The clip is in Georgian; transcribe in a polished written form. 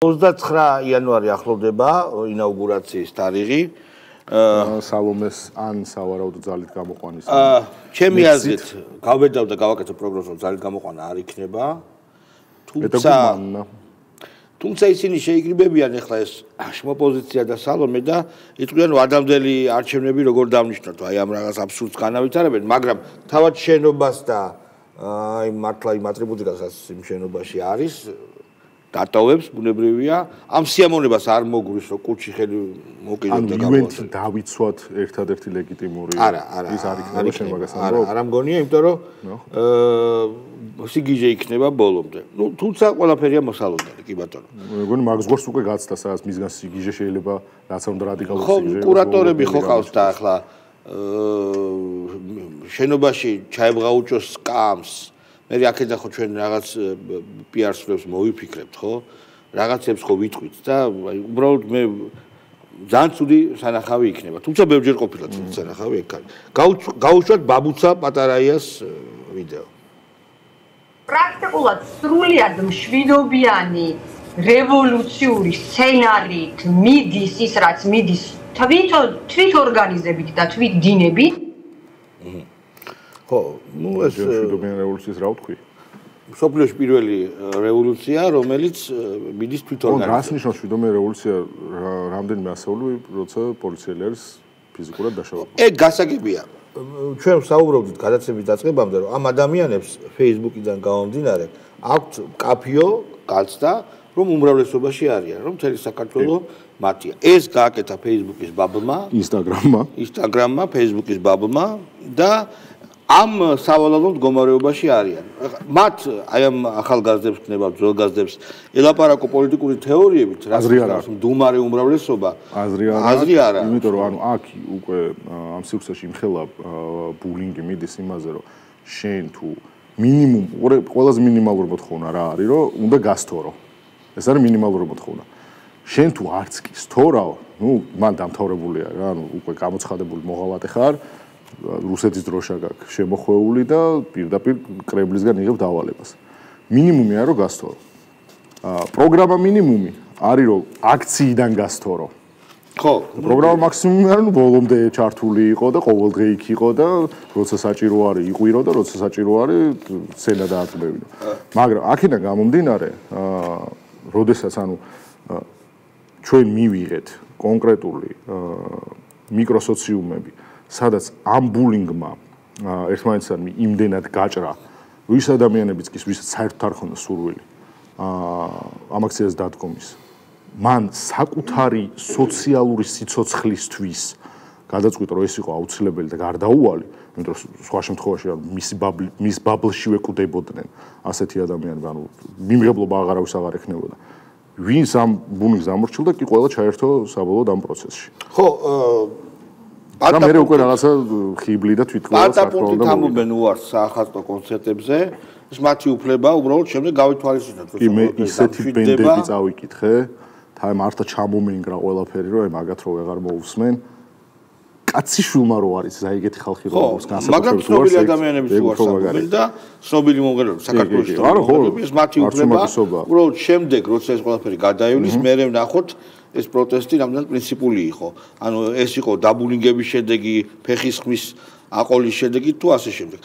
29 იანვარი ახლოვდება ინაუგურაციის თარიღი. სალომეს ან სავარაუდო ძალით გამოყვანის. ჩემი აზრით, გავბედავ და გავაკეთე პროგნოზს, რომ ძალით გამოყვანა არ იქნება. თუმცა ისინი შეიკრიბებიან ახლა ეს შმოპოზიცია და სალომე და იტყვიან, რომ ადამიანელი არჩევნები როგორ დავნიშნოთ, აი ამ რაღაც აბსურდს განავითარებენ, მაგრამ თავად შენობას და აი მართლა იმ ატრიბუტიკასაც იმ შენობაში არის. დატოვებს ბუნებრივია ამ სიამოვნებას არ მოგრის რომ კუჩი ხელი მოკიდოთ და გავაკეთოთ. ანუ დავიცვათ ერთადერთი ლეგიტიმური ის არ იქნება შენ მაგას ამბობ? არა მგონია, იმიტომ რომ სიგიჟე იქნება ბოლომდე. ნუ თუმცა ყველაფერია მოსალოდნელი, კი ბატონო. მეგონი მაგას გვერდს უკვე გაცდა, სადაც მისგან სიგიჟე შეიძლება რაც უნდა რადიკალური ხო, სიგიჟე. კურატორები ხო ყავს და ახლა შენობაში ჩაებღაუჭოს სკამს. მე აქედა ხო ჩვენ რაღაც პიარს ვებს მოვიფიქრებთ ხო? რაღაცებს ხო ვიტყვით და აი უბრალოდ მე ძალიან ცუდი სანახავი იქნება. თუმცა ბევრჯერ ყოფილა ცუდი სანახავი ეგ არის. გაუშვათ ბაბუცა პატარაიას ვიდეო. პრაქტიკულად სრულიად მშვიდობიანი რევოლუციური სცენარით მიდის ის რაც მიდის თვით ორგანიზებით და თვით დინებით. ხო, ნუ ეს მშვიდობიანი რევოლუციის რა ვთქვი? სოფლიოში პირველი რევოლუცია, რომელიც მიდის თვით ორგანიზებით. რას ნიშნავს მშვიდობიანი რევოლუცია რამდენიმე ასეული, როცა პოლიციელი არის ფიზიკურად დაშავებული? ეგ გასაგებია. ჩვენ საუბრობდით გადაცემის დაწყებამდე, რომ ამ ადამიანებს Facebook-იდან გამომდინარე აქვთ კაფიო გაცდა, რომ უმრავლესობაში არიან, რომ მთელი საქართველო მათია. ეს გააკეთა Facebook-ის ბაბლმა, Instagram-მა, Facebook-ის ბაბლმა და ამ სავალალო მდგომარეობაში არიან. მათ აი ამ ახალგაზრდებს ხდება, ძველგაზრდებს ელაპარაკო პოლიტიკური თეორიებით, რაც მდუმარე უმრავლესობა აზრი არა. იმიტომ რომ ანუ აქ უკვე ამ სივრცეში იმხელა ბულინგი მიდის იმაზე, რომ შენ თუ მინიმუმ ყველაზე მინიმალური მოთხოვნა რა არის, რომ უნდა გასთორო. ეს არის მინიმალური მოთხოვნა. შენ თუ არც კი სთორაო, ნუ მან დამთავრებული არის რა, ანუ უკვე გამოცხადებული მოღალატე ხარ. რუსეთის დროშა გაქვს შემოხვეული და პირდაპირ კრემლისგან იღებ დავალებას. მინიმუმი არის რომ გასთორო. პროგრამა მინიმუმი არის რომ აქციიდან გასთორო. ხო, პროგრამა მაქსიმუმი არის რომ ბოლომდე ჩართული იყო და ყოველდღე იქ იყო და როცა საჭირო არის იყვირო და როცა საჭირო არის სცენა დააწმევინო. მაგრამ აქედან გამომდინარე, როდესაც ანუ ჩვენ მივიღეთ კონკრეტული მიკროსოციუმები სადაც ამ ბულინგმა ერთმანეთთან იმდენად გაჭრა, ვის ადამიანებიც კი ვისაც საერთოდ არ ხონდა სურვილი ამ აქციას დადგომის. მან საკუთარი სოციალური სიცოცხლისთვის გადაწყვიტა, რომ ეს იყო აუცილებელი და გარდაუვალი, იმიტომ რომ სხვა შემთხვევაში მის ბაბლშივე კვდებოდნენ ასეთი ადამიანები, ანუ მიმღებლობა აღარავის აღარ ექნებოდა. ვინც ამ ბულინგს ამორჩილდა, კი ყველა ჩაერთო საბოლოოდ ამ პროცესში. ხო, და მე უკვე რაღაცა ხიბლი და თვითკვლევა საფრთხე ამობენ უარს საახალწლო კონცერტებზე. ეს მათი უფლება უბრალოდ შემდეგ გავითვალისწინოთ. კი მე ისეთი ბენდები წავიკითხე, თა მართლა ჩამომენგრა ყველაფერი, რომ მაგათ რო ვეღარ მოусმენ. კაცი შულმა რო არის აი ეგეთი ხალხი რო განსაკუთრებით მაგრამ ცნობილი ადამიანების უარს ამობენ და ცნობილი მომღერლები საქართველოში ეს მათი უფლება უბრალოდ შემდეგ როცა ეს ყველაფერი გადაივლის, მერე ვნახოთ ეს პროტესტი რამდენად პრინციპული იყო. ანუ ეს იყო დაბულინგების შედეგი, ფეხის ხმის აყოლის შედეგი თუ ასე შემდეგ.